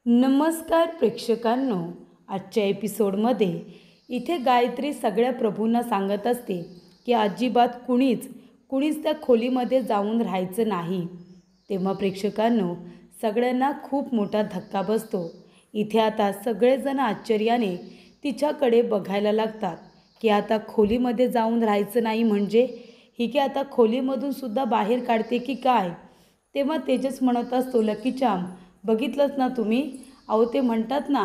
नमस्कार प्रेक्षकांनो, आजच्या एपिसोडमध्ये इथे गायत्री सगळ्या प्रभूंना सांगत असते की अजिबात कुणीच त्या खोलीमध्ये जाऊन राहायचं नाही. तेव्हा प्रेक्षकांनो, सगळ्यांना खूप मोठा धक्का बसतो. इथे आता सगळेजण आश्चर्याने तिच्याकडे बघायला लागतात की आता खोलीमध्ये जाऊन राहायचं नाही म्हणजे ही की आता खोलीमधून सुद्धा बाहेर काढते की काय. तेव्हा तेजस म्हणत असतो, लकी चाम बघितलंच ना तुम्ही, अहो ते म्हणतात ना,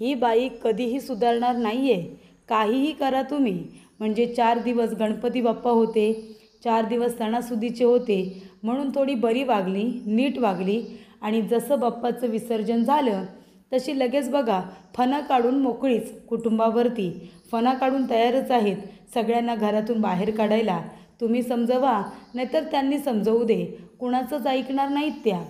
ही बाई कधीही सुधारणार नाही आहे. काहीही करा तुम्ही, म्हणजे 4 दिवस गणपती बाप्पा होते, 4 दिवस सणासुदीचे होते म्हणून थोडी बरी वागली, नीट वागली आणि जसं बाप्पाचं विसर्जन झालं तशी लगेच बघा फणा काढून मोकळीच कुटुंबावरती. फणा काढून तयारच आहेत सगळ्यांना घरातून बाहेर काढायला. तुम्ही समजवा नाहीतर त्यांनी समजवू दे, कुणाचंच ऐकणार नाहीत त्या.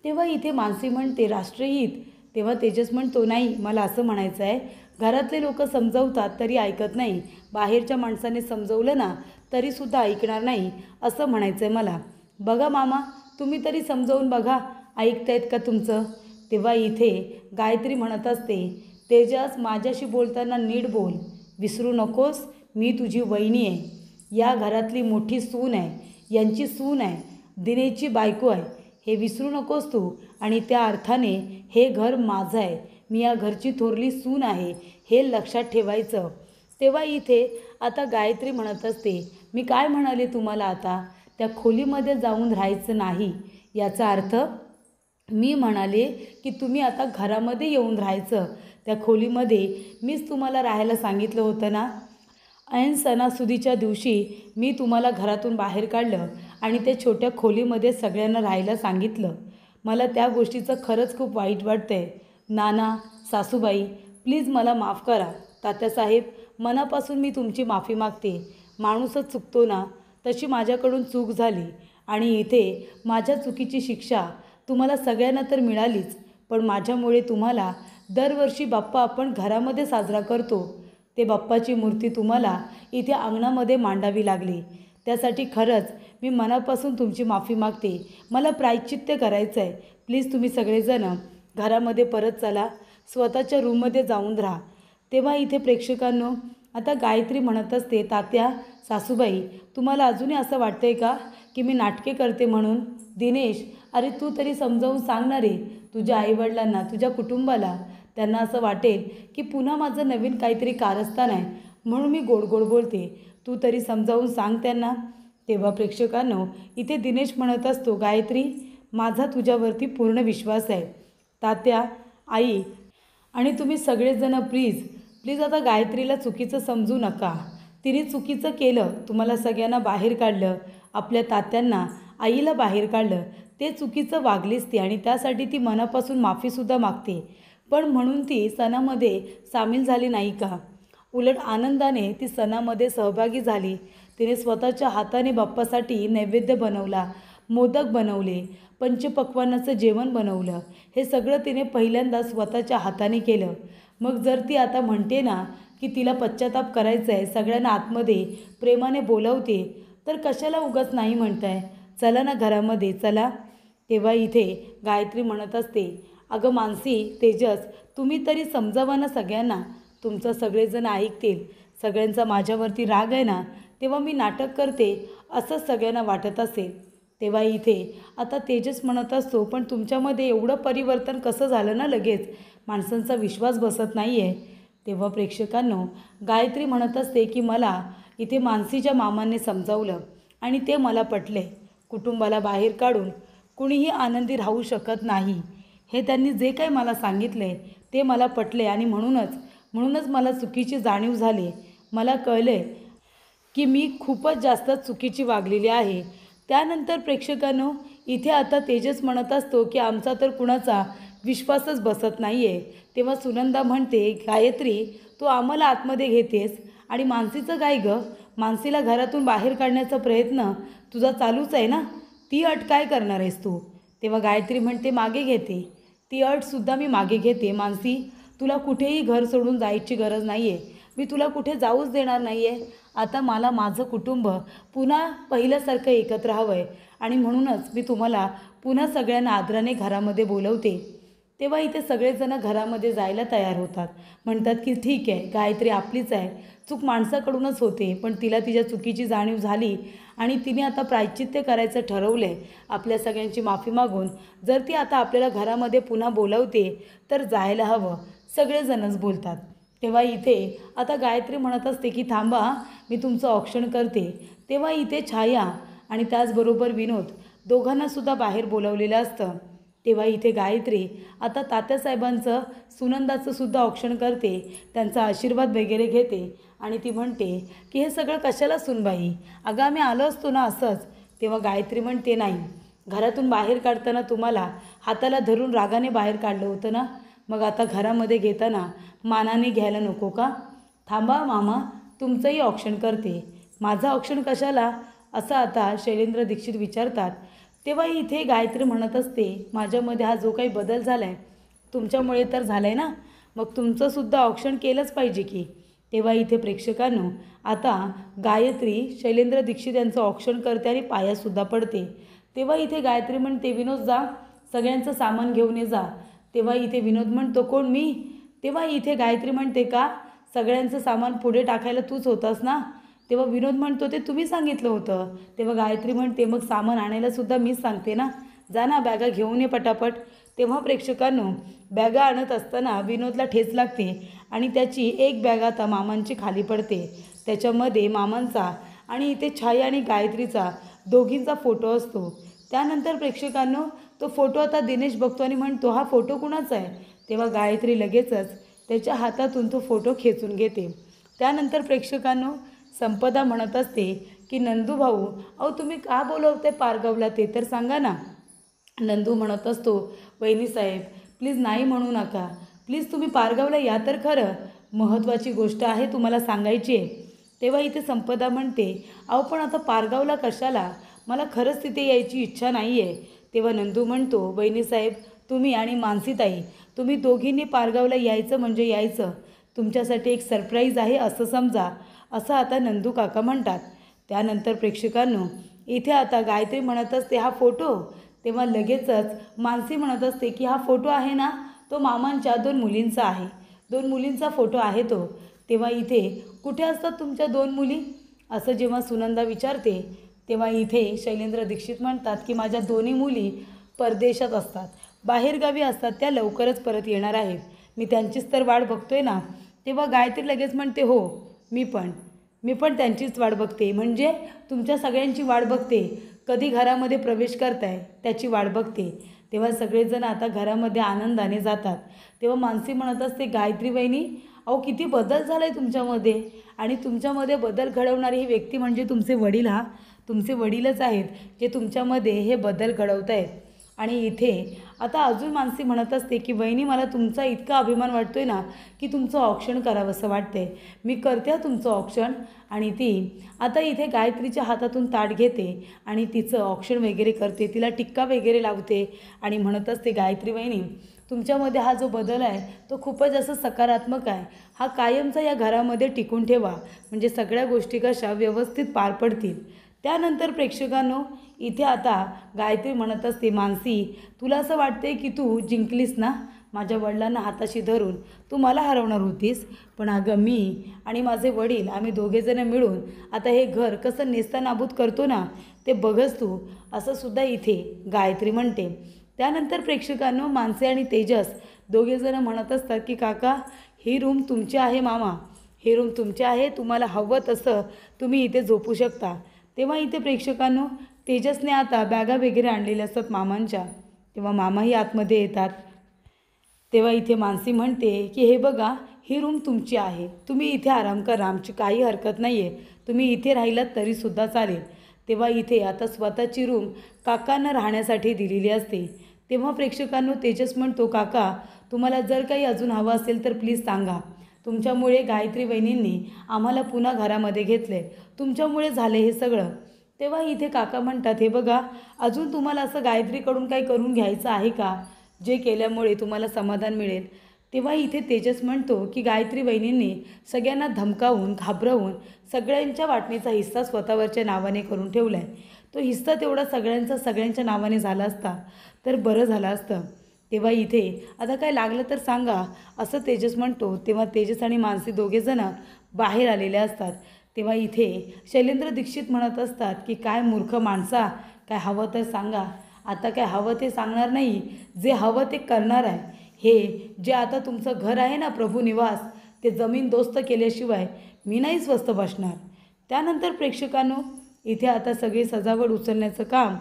तेव्हा इथे मानसी म्हणते राष्ट्रहित. तेव्हा तेजस म्हणतो, नाही मला असं म्हणायचं आहे, घरातले लोक समजवतात तरी ऐकत नाही, बाहेरच्या माणसाने समजवलं ना तरीसुद्धा ऐकणार नाही असं म्हणायचं आहे मला. बघा मामा, तुम्ही तरी समजवून बघा, ऐकतायत का तुमचं. तेव्हा इथे गायत्री म्हणत असते, तेजस माझ्याशी बोलताना नीट बोल, विसरू नकोस मी तुझी वहिनी आहे, या घरातली मोठी सून आहे, यांची सून आहे, दिनेची बायको आहे, हे विसरू नकोस तू. आणि त्या अर्थाने हे घर माझं आहे, मी या घरची थोरली सून आहे, हे लक्षात ठेवायचं. तेव्हा इथे आता गायत्री म्हणत असते, मी काय म्हणाले तुम्हाला, आता त्या खोलीमध्ये जाऊन राहायचं नाही, याचा अर्थ मी म्हणाले की तुम्ही आता घरामध्ये येऊन राहायचं. त्या खोलीमध्ये मीच तुम्हाला राहायला सांगितलं होतं ना. ऐन सणासुदीच्या दिवशी मी तुम्हाला घरातून बाहेर काढलं आणि त्या छोट्या खोलीमध्ये सगळ्यांना राहायला सांगितलं. मला त्या गोष्टीचं खरंच खूप वाईट वाटतं आहे. नाना, सासूबाई, प्लीज मला माफ करा. तात्यासाहेब, मनापासून मी तुमची माफी मागते. माणूसच चुकतो ना, तशी माझ्याकडून चूक झाली आणि इथे माझ्या चुकीची शिक्षा तुम्हाला सगळ्यांना तर मिळालीच, पण माझ्यामुळे तुम्हाला दरवर्षी बाप्पा आपण घरामध्ये साजरा करतो, ते बाप्पाची मूर्ती तुम्हाला इथे अंगणामध्ये मांडावी लागली. त्यासाठी खरंच मी मनापासून तुमची माफी मागते. मला प्रायश्चित्त करायचं आहे. प्लीज तुम्ही सगळेजण घरामध्ये परत चला, स्वतःच्या रूममध्ये जाऊन राहा. तेव्हा इथे प्रेक्षकांनो, आता गायत्री म्हणत असते, तात्या, सासूबाई, तुम्हाला अजूनही असं वाटतंय का की मी नाटके करते म्हणून. दिनेश, अरे तू तरी समजावून सांगणार आहे तुझ्या आईवडिलांना, तुझ्या कुटुंबाला. त्यांना असं वाटेल की पुन्हा माझं नवीन काहीतरी कारस्थान आहे म्हणून मी गोड गोड बोलते. तू तरी समजावून सांग त्यांना. तेव्हा प्रेक्षकांनो, इथे दिनेश म्हणत असतो, गायत्री, माझा तुझ्यावरती पूर्ण विश्वास आहे. तात्या, आई आणि तुम्ही सगळेजण प्लीज आता गायत्रीला चुकीचं समजू नका. तिने चुकीचं केलं, तुम्हाला सगळ्यांना बाहेर काढलं, आपल्या तात्यांना, आईला बाहेर काढलं, ते चुकीचं वागलीच ती आणि त्यासाठी ती मनापासून माफीसुद्धा मागते. पण म्हणून ती सणामध्ये सामील झाली नाही का? उलट आनंदाने ती सणामध्ये सहभागी झाली. तिने स्वतःच्या हाताने बाप्पासाठी नैवेद्य बनवला, मोदक बनवले, पंचपक्वान्नाचं जेवण बनवलं. हे सगळं तिने पहिल्यांदा स्वतःच्या हाताने केलं. मग जर ती आता म्हणते ना की तिला पश्चाताप करायचा आहे, सगळ्यांना आतमध्ये प्रेमाने बोलवते, तर कशाला उगाच नाही म्हणताय. चला ना घरामध्ये चला. तेव्हा इथे गायत्री म्हणत असते, अगं मानसी, तेजस, तुम्ही तरी समजावा ना सगळ्यांना, तुमचं सगळेजण ऐकतील. सगळ्यांचा माझ्यावरती राग आहे ना, तेव्हा मी नाटक करते असंच सगळ्यांना वाटत असेल. तेव्हा इथे आता तेजस म्हणत असतो, पण तुमच्यामध्ये एवढं परिवर्तन कसं झालं ना लगेच, माणसांचा विश्वास बसत नाही आहे. तेव्हा प्रेक्षकांनो, गायत्री म्हणत असते की मला इथे मानसीच्या मामांनी समजावलं आणि ते मला पटले. कुटुंबाला बाहेर काढून कुणीही आनंदी राहू शकत नाही, हे त्यांनी जे काही मला सांगितले ते मला पटले आणि म्हणूनच मला चुकीची जाणीव झाली. मला कळले की मी खूपच जास्त चुकीची वागलेली आहे. त्यानंतर प्रेक्षकांनो, इथे आता तेजस म्हणत असतो की आमचा तर कुणाचा विश्वासच बसत नाही आहे. तेव्हा सुनंदा म्हणते, गायत्री, तू आम्हाला आतमध्ये घेतेस आणि मानसीचं काय गं, मानसीला घरातून बाहेर काढण्याचा प्रयत्न तुझा चालूच आहे ना, ती अट काय करणार आहेस तू. तेव्हा गायत्री म्हणते, मागे घेते, ती अटसुद्धा मी मागे घेते. मानसी, तुला कुठेही घर सोडून जायची गरज नाही आहे, मी तुला कुठे जाऊच देणार नाही आहे. आता मला माझं कुटुंब पुन्हा पहिल्यासारखं एकत्र हवं आहे आणि म्हणूनच मी तुम्हाला पुन्हा सगळ्यांना आदराने घरामध्ये बोलवते. तेव्हा इथे सगळेजण घरामध्ये जायला तयार होतात. म्हणतात की ठीक आहे, गायत्री आपलीच आहे, चूक माणसाकडूनच होते, पण तिला तिच्या चुकीची जाणीव झाली आणि तिने आता प्रायश्चित्त करायचं ठरवलं आहे. आपल्या सगळ्यांची माफी मागून जर ती आता आपल्याला घरामध्ये पुन्हा बोलवते तर जायला हवं, सगळेजणच बोलतात. तेव्हा इथे आता गायत्री म्हणत असते की थांबा, मी तुमचं औक्षण करते. तेव्हा इथे छाया आणि त्याचबरोबर विनोद दोघांनासुद्धा बाहेर बोलवलेलं असतं. तेव्हा इथे गायत्री आता तात्यासाहेबांचं सुनंदाचं सुद्धा औक्षण करते, त्यांचा आशीर्वाद वगैरे घेते आणि ती म्हणते की हे सगळं कशाला सुनबाई, अगं आम्ही आलो असतो ना असंच. तेव्हा गायत्री म्हणते नाही, घरातून बाहेर काढताना तुम्हाला हाताला धरून रागाने बाहेर काढलं होतं ना, मग आता घरामध्ये घेताना मानाने घ्यायला नको का? थांबा मामा, तुमचंही औक्षण करते. माझं औक्षण कशाला, असं आता शैलेंद्र दीक्षित विचारतात. तेव्हा इथे गायत्री म्हणत असते, माझ्यामध्ये हा जो काही बदल झाला आहे तुमच्यामुळे तर झाला आहे ना, मग तुमचंसुद्धा औक्षण केलंच पाहिजे की. तेव्हा इथे प्रेक्षकांनो आता गायत्री शैलेंद्र दीक्षित यांचं औक्षण करते आणि पायासुद्धा पडते. तेव्हा इथे गायत्री म्हणते, विनोद जा, सगळ्यांचं सामान घेऊन ये जा. तेव्हा इथे विनोद म्हणतो, कोण मी? तेव्हा इथे गायत्री म्हणते, का सगळ्यांचं सामान पुढे टाकायला तूच होतास ना? तेव्हा विनोद म्हणतो, ते तुम्ही सांगितलं होतं. तेव्हा गायत्री म्हणते, मग सामान आणायलासुद्धा मीच सांगते ना, जा ना बॅगा घेऊन ये पटापट. तेव्हा प्रेक्षकांनो बॅगा आणत असताना विनोदला ठेच लागते आणि त्याची एक बॅग आता मामांची खाली पडते. त्याच्यामध्ये मामांचा आणि इथे छाया आणि गायत्रीचा दोघींचा फोटो असतो. त्यानंतर प्रेक्षकांनो तो फोटो आता दिनेश बघतो आणि म्हणतो, हा फोटो कुणाचा आहे? तेव्हा गायत्री लगेचच त्याच्या हातातून तो फोटो खेचून घेते. त्यानंतर प्रेक्षकांनो संपदा म्हणत असते की नंदू भाऊ, अहो तुम्ही का बोलवते पारगावला ते तर सांगा ना. नंदू म्हणत असतो, वहिनीसाहेब प्लीज नाही म्हणू नका, प्लीज तुम्ही पारगावला या तर खरं, महत्त्वाची गोष्ट आहे तुम्हाला सांगायची आहे. तेव्हा इथे संपदा म्हणते, अहो पण आता पारगावला कशाला, मला खरंच तिथे यायची इच्छा नाही आहे. तेव्हा नंदू म्हणतो, वहिनीसाहेब तुम्ही आणि मानसीताई तुम्ही दोघींनी पारगावला यायचं म्हणजे यायचं, तुमच्यासाठी एक सरप्राईज आहे असं समजा, असं आता नंदू काका म्हणतात. त्यानंतर प्रेक्षकांनो इथे आता गायत्री म्हणत असते, हा फोटो. तेव्हा लगेचच मानसी म्हणत असते की हा फोटो आहे ना, तो मामांच्या 2 मुलींचा आहे, 2 मुलींचा फोटो आहे तो. तेव्हा इथे कुठे असतात तुमच्या 2 मुली, असं जेव्हा सुनंदा विचारते तेव्हा इथे शैलेंद्र दीक्षित म्हणतात की माझ्या दोन्ही मुली परदेशात असतात, बाहेरगावी असतात, त्या लवकरच परत येणार आहेत, मी त्यांचीच तर वाट बघतोय ना. तेव्हा गायत्री लगेच म्हणते, हो मी पण त्यांचीच वाट बघते, म्हणजे तुमच्या सगळ्यांची वाट बघते, कधी घरामध्ये प्रवेश करताय त्याची वाट बघते. तेव्हा सगळेजण आता घरामध्ये आनंदाने जातात. तेव्हा मानसी म्हणत असते, गायत्री वहिनी अहो किती बदल झाला आहे तुमच्यामध्ये, आणि तुमच्यामध्ये बदल घडवणारी ही व्यक्ती म्हणजे तुमचे वडील, हा तुमचे वडीलच आहेत जे तुमच्यामध्ये हे बदल घडवत आहेत. आणि इथे आता अजून मानसी म्हणत असते की वहिनी मला तुमचा इतका अभिमान वाटतोय ना की तुमचं औक्षण करावंसं वाटतंय, मी करते तुमचं औक्षण. आणि ती आता इथे गायत्रीच्या हातातून ताट घेते आणि तिचं औक्षण वगैरे करते, तिला टिक्का वगैरे लावते आणि म्हणत असते, गायत्री वहिनी तुमच्यामध्ये हा जो बदल आहे तो खूपच असं सकारात्मक आहे, हा कायमचा या घरामध्ये टिकून ठेवा, म्हणजे सगळ्या गोष्टी कशा व्यवस्थित पार पडतील. त्यानंतर प्रेक्षकांनो इथे आता गायत्री म्हणत असते, मानसी तुला असं वाटते की तू जिंकलीस ना, माझ्या वडिलांना हाताशी धरून तू मला हरवणार होतीस, पण अगं मी आणि माझे वडील आम्ही दोघेजणं मिळून आता हे घर कसं नेस्तनाबूत करतो ना, ते बघच तू, असं सुद्धा इथे गायत्री म्हणते. त्यानंतर प्रेक्षकांनो मानसी आणि तेजस दोघेजणं म्हणत असतात की काका ही रूम तुमची आहे, मामा ही रूम तुमची आहे, तुम्हाला हवं तसं तुम्ही इथे झोपू शकता. तेव्हा इथे प्रेक्षकांनो तेजसने आता बॅगा वगैरे आणलेल्या असतात मामांच्या. तेव्हा मामाही आतमध्ये येतात. तेव्हा इथे मानसी म्हणते की हे बघा ही रूम तुमची आहे, तुम्ही इथे आराम करा, आमची काही हरकत नाही आहे, तुम्ही इथे राहिलात तरीसुद्धा चालेल. तेव्हा इथे आता स्वतःची रूम काकांना राहण्यासाठी दिलेली असते. तेव्हा प्रेक्षकांनो तेजस म्हणतो, काका तुम्हाला जर काही अजून हवं असेल तर प्लीज सांगा, तुमच्यामुळे गायत्री वहिनींनी आम्हाला पुन्हा घरामध्ये घेतले, तुमच्यामुळे झाले हे सगळं. तेव्हा इथे काका म्हणतात, हे बघा अजून तुम्हाला असं गायत्रीकडून काही करून घ्यायचं आहे का, जे केल्यामुळे तुम्हाला समाधान मिळेल. तेव्हा इथे तेजस म्हणतो की गायत्री वहिनींनी सगळ्यांना धमकावून घाबरवून सगळ्यांच्या वाटणीचा हिस्सा स्वतःवरच्या नावाने करून ठेवला आहे, तो हिस्सा तेवढा सगळ्यांच्या नावाने झाला असता तर बरं झालं असतं. तेव्हा इथे आता काय लागलं तर सांगा असं तेजस म्हणतो. तेव्हा तेजस आणि मानसी दोघेजण बाहेर आलेले असतात. तेव्हा इथे शैलेंद्र दीक्षित म्हणत असतात की काय मूर्ख माणसा, काय हवं तर सांगा. आता काय हवं ते सांगणार नाही, जे हवं ते करणार आहे. हे जे आता तुमचं घर आहे ना प्रभू निवास, ते जमीन दोस्त केल्याशिवाय मी नाही स्वस्थ बसणार. त्यानंतर प्रेक्षकांनो इथे आता सगळी सजावट उचलण्याचं काम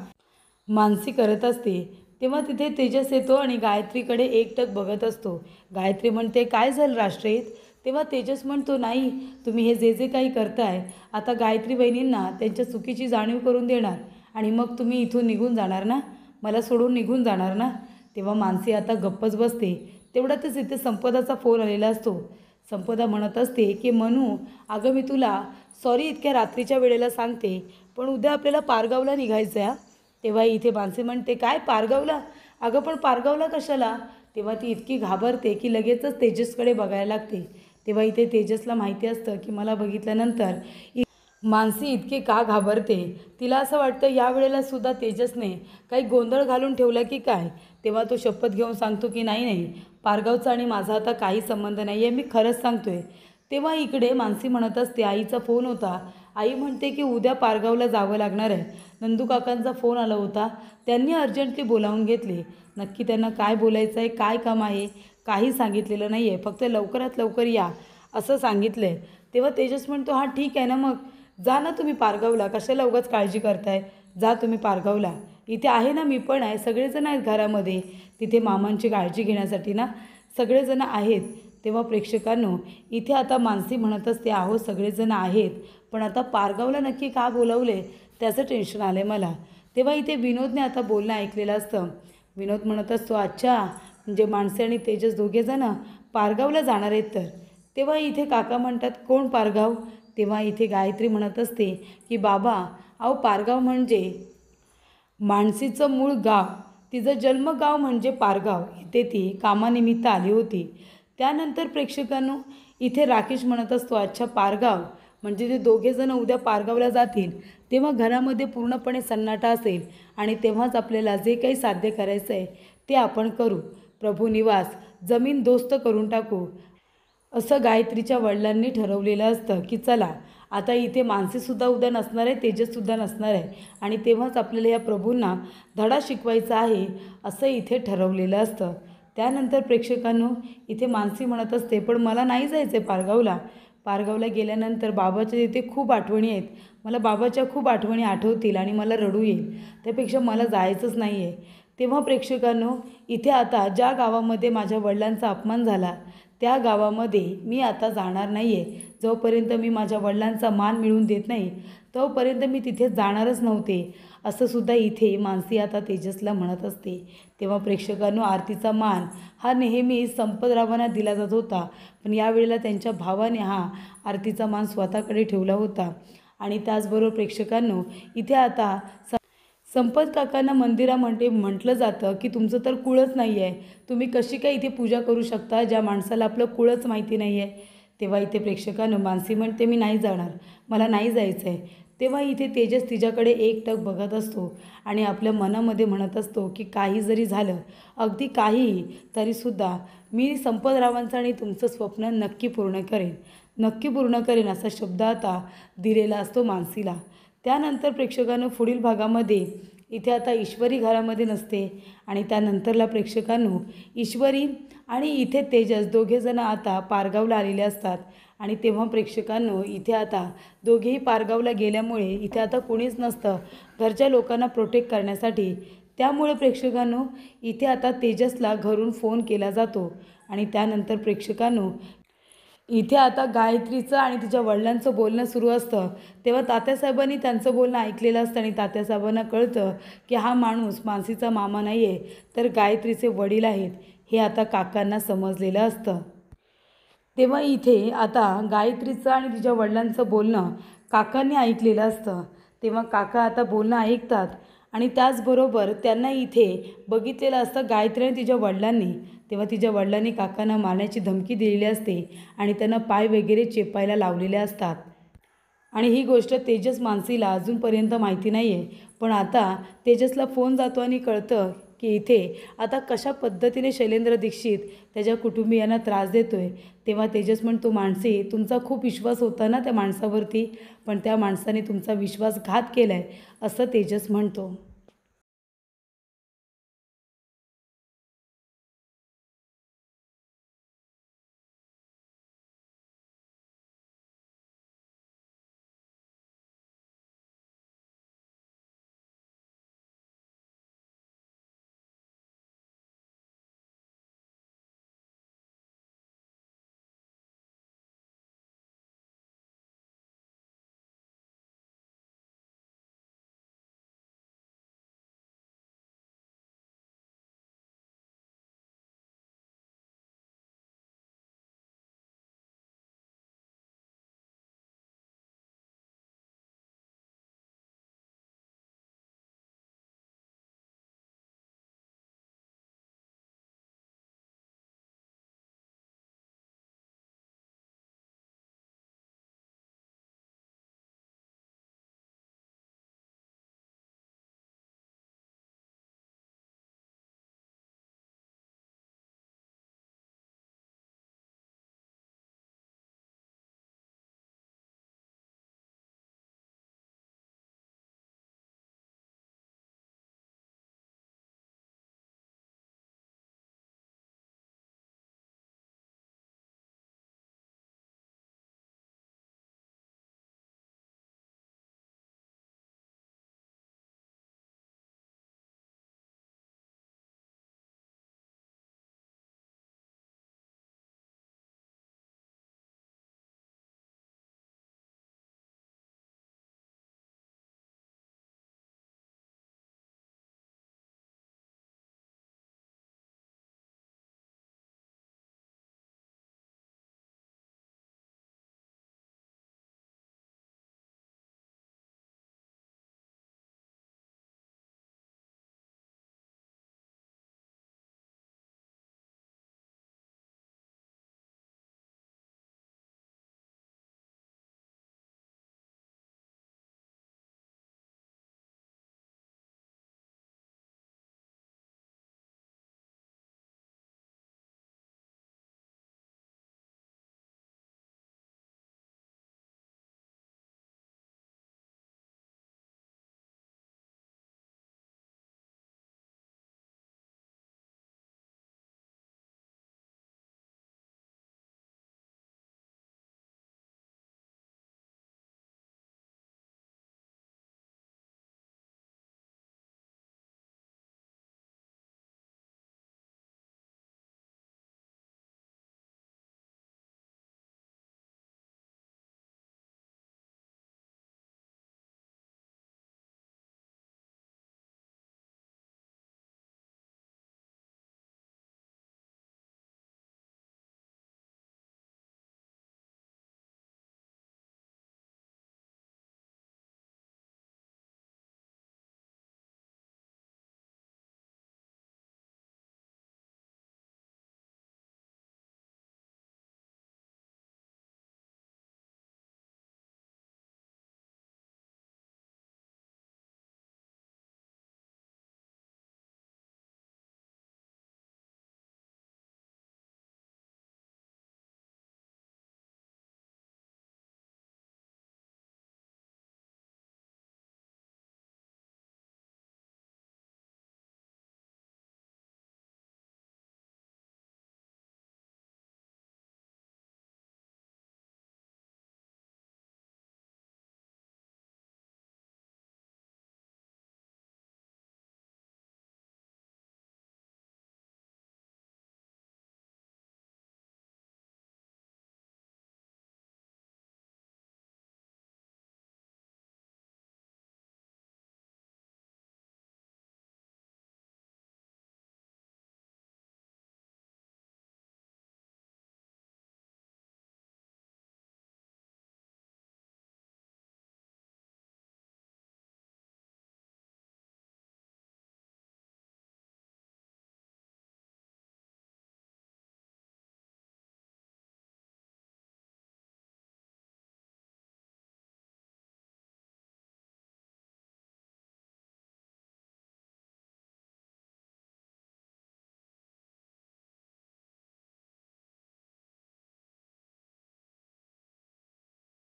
मानसी करत असते. तेव्हा तिथे तेजस येतो आणि गायत्रीकडे एकटक बघत असतो. गायत्री म्हणते काय झालं राष्ट्रहित. तेव्हा तेजस म्हणतो नाही, तुम्ही हे जे जे काही करताय आता गायत्री बहिणींना त्यांच्या चुकीची जाणीव करून देणार आणि मग तुम्ही इथून निघून जाणार ना, मला सोडून निघून जाणार ना. तेव्हा मानसी आता गप्पच बसते. तेवढ्यातच इथे संपदाचा फोन आलेला असतो. संपदा म्हणत असते की मनू, अगं मी तुला सॉरी इतक्या रात्रीच्या वेळेला सांगते, पण उद्या आपल्याला पारगावला निघायचं आहे. तेव्हा इथे मानसी म्हणते काय पारगावला, अगं पण पारगावला कशाला. तेव्हा ती इतकी घाबरते की लगेचच तेजसकडे बघायला लागते. तेव्हा इथे तेजसला माहिती असतं की मला बघितल्यानंतर मानसी इतकी का घाबरते. तिला असं वाटतं या वेळेला सुद्धा तेजसने काही गोंधळ घालून ठेवला की काय. तेव्हा तो शपथ घेऊन सांगतो की नाही नाही, पारगावचा आणि माझा आता काही संबंध नाही आहे, मी खरंच सांगतोय. तेव्हा इकडे मानसी म्हणत असते आईचा फोन होता. आई म्हणते की उद्या पारगावला जावं लागणार आहे. नंदू काकांचा फोन आला होता, त्यांनी अर्जंटली बोलावून घेतले. नक्की त्यांना काय बोलायचं आहे, काय काम आहे, काही सांगितलेलं नाही आहे, फक्त लवकरात लवकर या असं सांगितलं आहे. तेव्हा तेजस म्हणतो हां ठीक आहे ना, मग जा ना तुम्ही पारगावला, कशाला उगाच काळजी करताय, जा तुम्ही पारगावला, इथे आहे ना, मी पण आहे, सगळेजण आहेत घरामध्ये, तिथे मामांची काळजी घेण्यासाठी ना सगळेजण आहेत. तेव्हा प्रेक्षकांनो इथे आता मानसी म्हणत असते आहो सगळेजण आहेत, पण आता पारगावला नक्की का बोलवले त्याचं टेन्शन आलं आहे मला. तेव्हा इथे विनोदने आता बोलणं ऐकलेलं असतं. विनोद म्हणत असतो अच्छा, म्हणजे मानसी आणि तेजस दोघेजण पारगावला जाणार आहेत तर. तेव्हा इथे काका म्हणतात कोण पारगाव. तेव्हा इथे गायत्री म्हणत असते की बाबा अहो पारगाव म्हणजे मानसीचं मूळ गाव, तिचं जन्मगाव म्हणजे पारगाव, इथे ती कामानिमित्त आली होती. त्यानंतर प्रेक्षकांनो इथे राकेश म्हणत असतो अच्छा पारगाव म्हणजे ते दोघेजण उद्या पारगावला जातील, तेव्हा घरामध्ये पूर्णपणे सन्नाटा असेल आणि तेव्हाच आपल्याला जे काही साध्य करायचं आहे ते आपण करू. प्रभू निवास जमीन दोस्त करून टाकू असं गायत्रीच्या वडिलांनी ठरवलेलं असतं की चला आता इथे मानसीसुद्धा उद्या नसणार आहे, तेजससुद्धा नसणार आहे आणि तेव्हाच आपल्याला या प्रभूंना धडा शिकवायचा आहे असं इथे ठरवलेलं असतं. त्यानंतर प्रेक्षकांनो इथे मानसी म्हणत असते पण मला नाही जायचं आहे पारगावला. पारगावला गेल्यानंतर बाबाच्या इथे खूप आठवणी आहेत, मला बाबाच्या खूप आठवणी आठवतील आणि मला रडू येईल, त्यापेक्षा मला जायचंच नाही आहे. तेव्हा प्रेक्षकांनो इथे आता ज्या गावामध्ये माझ्या वडिलांचा अपमान झाला त्या गावामध्ये मी आता जाणार नाही आहे. जोपर्यंत मी माझ्या वडिलांचा मान मिळवून देत नाही तोपर्यंत मी तिथे जाणारच नव्हते असं सुद्धा इथे मानसी आता तेजसला म्हणत असते. तेव्हा प्रेक्षकांनो आरतीचा मान हा नेहमी संपतरावांना दिला जात होता, पण यावेळेला त्यांच्या भावाने हा आरतीचा मान स्वतःकडे ठेवला होता. आणि त्याचबरोबर प्रेक्षकांनो इथे आता संपत काकांना मंदिरामध्ये म्हटलं जातं की तुमचं तर कुळच नाही आहे, तुम्ही कशी काय इथे पूजा करू शकता ज्या माणसाला आपलं कुळच माहिती नाही आहे. तेव्हा इथे प्रेक्षकांनो मानसी म्हणते मी नाही जाणार, मला नाही जायचं आहे. तेव्हा इथे तेजस तिच्याकडे एकटक बघत असतो आणि आपल्या मनामध्ये म्हणत असतो की काही जरी झालं, अगदी काहीही तरीसुद्धा मी संपतरावांचं आणि तुमचं स्वप्न नक्की पूर्ण करेन, नक्की पूर्ण करेन असा शब्द आता दिलेला असतो मानसीला. त्यानंतर प्रेक्षकांनो पुढील भागामध्ये इथे आता ईश्वरी घरामध्ये नसते आणि त्यानंतरला प्रेक्षकांनो ईश्वरी आणि इथे तेजस दोघेजण आता पारगावला आलेले असतात. आणि तेव्हा प्रेक्षकांनो इथे आता दोघेही पारगावला गेल्यामुळे इथे आता कोणीच नसतं घरच्या लोकांना प्रोटेक्ट करण्यासाठी. त्यामुळे प्रेक्षकांनो इथे आता तेजसला घरून फोन केला जातो आणि त्यानंतर प्रेक्षकांनो इथे आता गायत्रीचं आणि तिच्या वडिलांचं बोलणं सुरू असतं. तेव्हा तात्यासाहेबांनी त्यांचं बोलणं ऐकलेलं असतं आणि तात्यासाहेबांना कळतं की हा माणूस मानसीचा मामा नाही आहे तर गायत्रीचे वडील आहेत, हे आता काकांना समजलेलं असतं. तेव्हा इथे आता गायत्रीचं आणि तिच्या वडिलांचं बोलणं काकांनी ऐकलेलं असतं. तेव्हा काका आता बोलणं ऐकतात आणि त्याचबरोबर त्यांना इथे बघितलेलं असतं गायत्री आणि तिच्या वडिलांनी. तेव्हा तिच्या वडिलांनी काकांना मारण्याची धमकी दिलेली असते आणि त्यांना पाय वगैरे चेपायला लावलेले असतात. आणि ही गोष्ट तेजस मानसीला अजूनपर्यंत माहिती नाही आहे, पण आता तेजसला फोन जातो आणि कळतं की इथे आता कशा पद्धतीने शैलेंद्र दीक्षित त्याच्या कुटुंबियांना त्रास देतो आहे, तेव्हा तेजस म्हणतो, मानसी तुमचा खूप विश्वास होता ना त्या माणसावरती, पण त्या माणसाने तुमचा विश्वासघात केला आहे, असं तेजस म्हणतो.